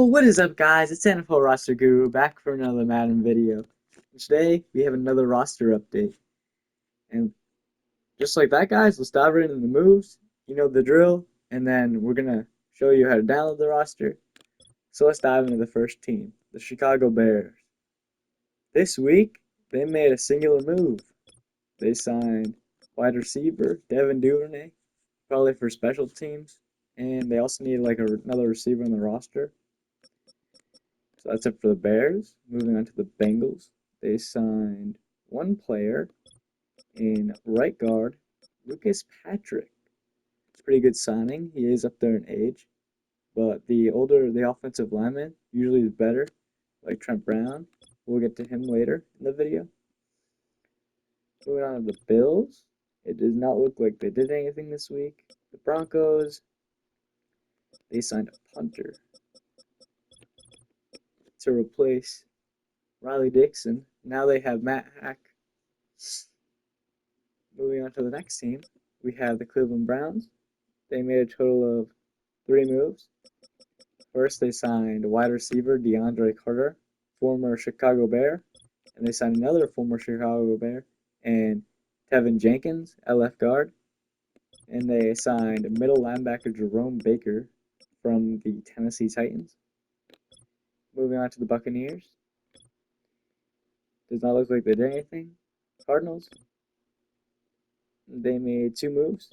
what is up, guys? It's NFL Roster Guru back for another Madden video. Today, we have another roster update. And just like that, guys, let's dive right into the moves. You know the drill. And then we're going to show you how to download the roster. So let's dive into the first team, the Chicago Bears. This week, they made a singular move. They signed wide receiver Devin Duvernay, probably for special teams. And they also need like another receiver on the roster. So that's it for the Bears. Moving on to the Bengals. They signed one player in right guard, Lucas Patrick. It's a pretty good signing. He is up there in age, but the older the offensive lineman usually is better, like Trent Brown. We'll get to him later in the video. Moving on to the Bills. It does not look like they did anything this week. The Broncos, they signed a punter to replace Riley Dixon. Now they have Matt Hack. Moving on to the next team, we have the Cleveland Browns. They made a total of 3 moves. First, they signed wide receiver DeAndre Carter, former Chicago Bear, and they signed another former Chicago Bear, and Tevin Jenkins at left guard, and they signed middle linebacker Jerome Baker from the Tennessee Titans. Moving on to the Buccaneers. Does not look like they did anything. Cardinals. They made 2 moves.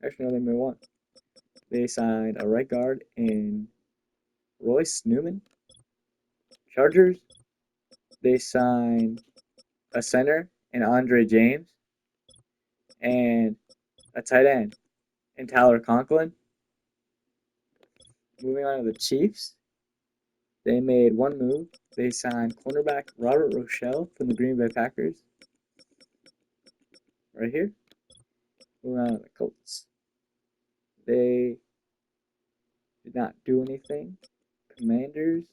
Actually, no, they made one. They signed a right guard in Royce Newman. Chargers, they signed a center in Andre James and a tight end in Tyler Conklin. Moving on to the Chiefs, they made 1 move. They signed cornerback Robert Rochelle from the Green Bay Packers. Right here. Moving on to the Colts. They did not do anything. Commanders.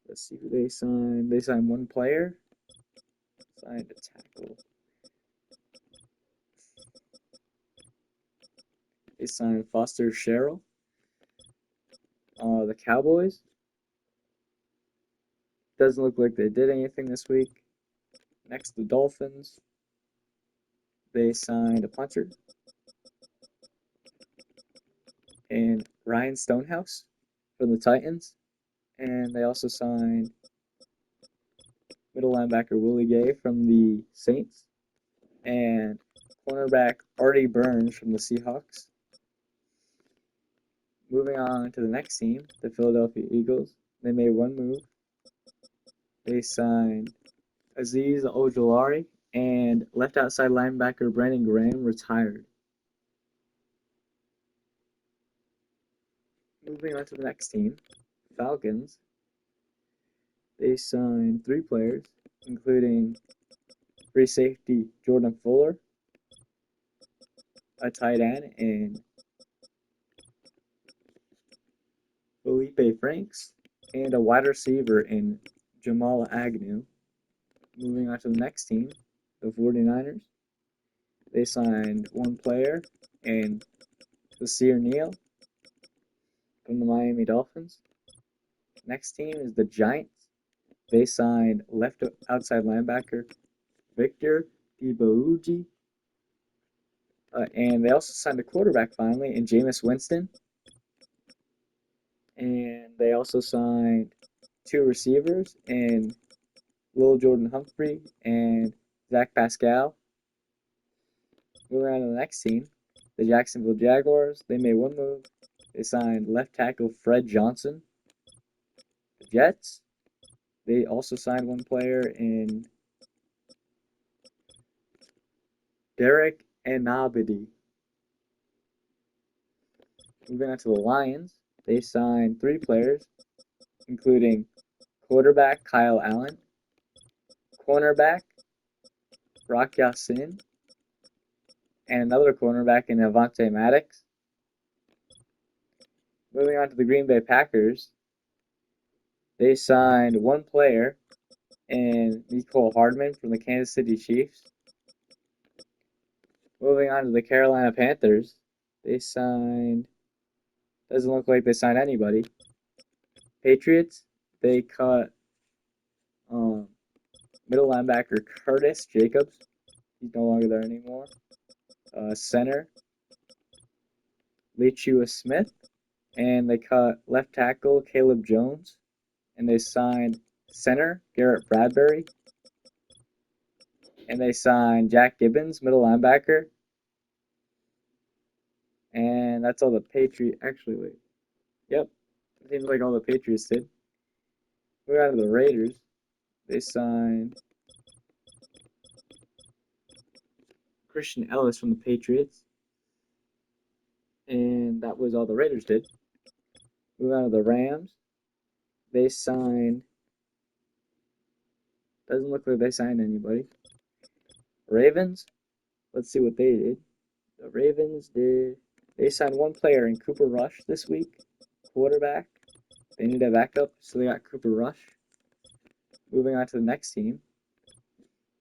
Let's see who they signed. They signed one player. Signed a tackle. They signed Foster Sherrill. The Cowboys. Doesn't look like they did anything this week. Next, the Dolphins. They signed a punter and Ryan Stonehouse from the Titans. And they also signed middle linebacker Willie Gay from the Saints and cornerback Artie Burns from the Seahawks. Moving on to the next team, the Philadelphia Eagles. They made 1 move. They signed Azeez Ojulari and left outside linebacker Brandon Graham retired. Moving on to the next team, Falcons. They signed 3 players, including free safety Jordan Fuller, a tight end in Felipe Franks, and a wide receiver in Jamal Agnew. Moving on to the next team, the 49ers. They signed 1 player in Nasir Neal from the Miami Dolphins. Next team is the Giants. They signed left outside linebacker Victor Dibouji. And they also signed a quarterback finally in Jameis Winston. And they also signed 2 receivers in Lil Jordan Humphrey and Zach Pascal. Moving on to the next team, the Jacksonville Jaguars. They made 1 move. They signed left tackle Fred Johnson. The Jets. They also signed 1 player in Derek Anabidi. Moving on to the Lions, they signed 3 players, including quarterback Kyle Allen, cornerback Rock Ya-Sin, and another cornerback in Avante Maddox. Moving on to the Green Bay Packers, they signed 1 player in Mecole Hardman from the Kansas City Chiefs. Moving on to the Carolina Panthers, they signed, doesn't look like they signed anybody. Patriots, they cut um, middle linebacker Curtis Jacobs. He's no longer there anymore. Center Lechua Smith, and they cut left tackle Caleb Jones, and they signed center Garrett Bradbury, and they signed Jack Gibbons, middle linebacker, and that's all the Patriots. Actually, wait, yep, seems like all the Patriots did. We got to the Raiders. They signed Christian Ellis from the Patriots, and that was all the Raiders did. Moving on to the Rams, they signed. Doesn't look like they signed anybody. Ravens, let's see what they did. The Ravens did. They signed one player in Cooper Rush this week, quarterback. They need a backup, so they got Cooper Rush. Moving on to the next team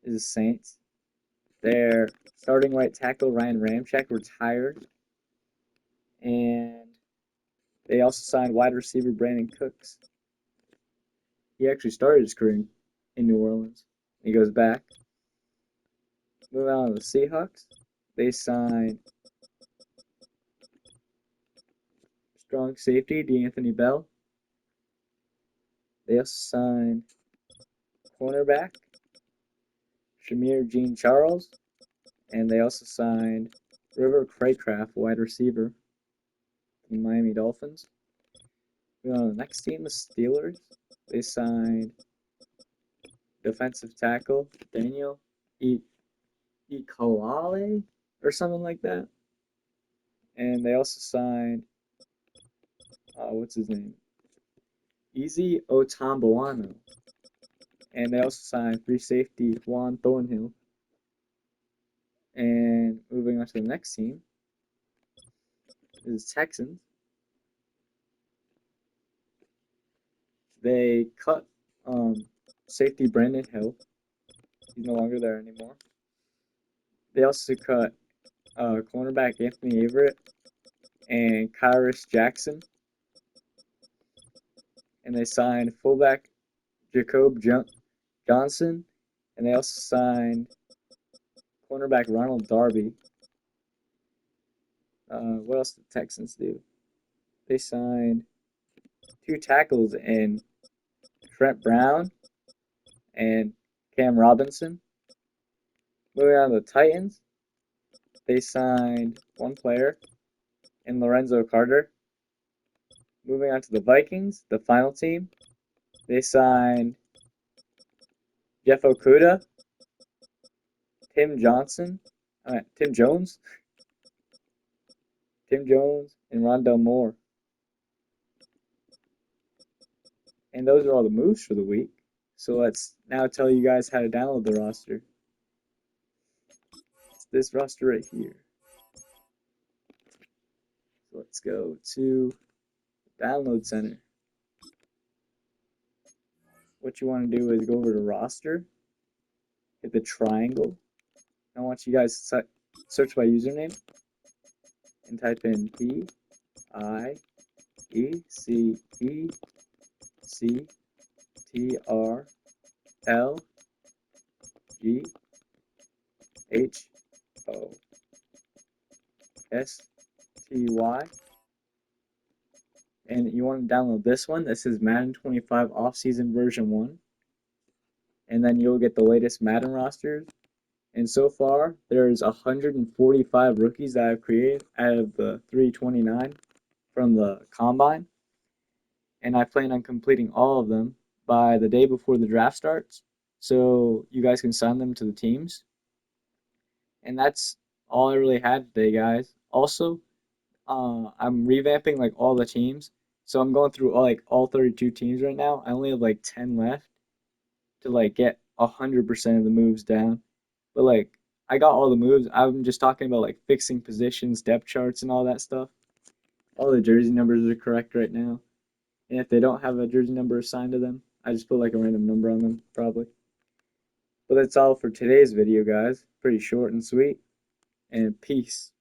is the Saints. Their starting right tackle Ryan Ramczyk retired, and they also signed wide receiver Brandon Cooks. He actually started his career in New Orleans. He goes back. Moving on to the Seahawks, they signed strong safety DeAnthony Bell. They also signed cornerback Shamir Jean Charles, and they also signed River Craycraft, wide receiver from the Miami Dolphins. Moving on to the next team, the Steelers. They signed defensive tackle Daniel Ikalale or something like that. And they also signed, what's his name? Easy Otamboano. And they also signed free safety Juan Thornhill. And moving on to the next team is Texans. They cut safety Brandon Hill. He's no longer there anymore. They also cut cornerback Anthony Averett and Kyrus Jackson. And they signed fullback Jacob Johnson. And they also signed cornerback Ronald Darby. What else did the Texans do? They signed two tackles in Trent Brown and Cam Robinson. Moving on to the Titans, they signed one player in Lorenzo Carter. Moving on to the Vikings, the final team, they signed Jeff Okudah, Tim Johnson, Tim Jones, and Rondell Moore. And those are all the moves for the week. So let's now tell you guys how to download the roster. It's this roster right here. So let's go to Download Center. What you want to do is go over to roster, hit the triangle. I want you guys to search by username and type in PIECCTRLGHOSTY. And you want to download this one. This is Madden 25 Off-Season Version 1. And then you'll get the latest Madden rosters. And so far, there's 145 rookies that I've created out of the 329 from the Combine. And I plan on completing all of them by the day before the draft starts. So you guys can sign them to the teams. And that's all I really had today, guys. Also, I'm revamping like all the teams. So I'm going through all 32 teams right now. I only have like 10 left to like get 100% of the moves down. But like I got all the moves. I'm just talking about like fixing positions, depth charts, and all that stuff. All the jersey numbers are correct right now. And if they don't have a jersey number assigned to them, I just put like a random number on them, probably. But that's all for today's video, guys. Pretty short and sweet. And peace.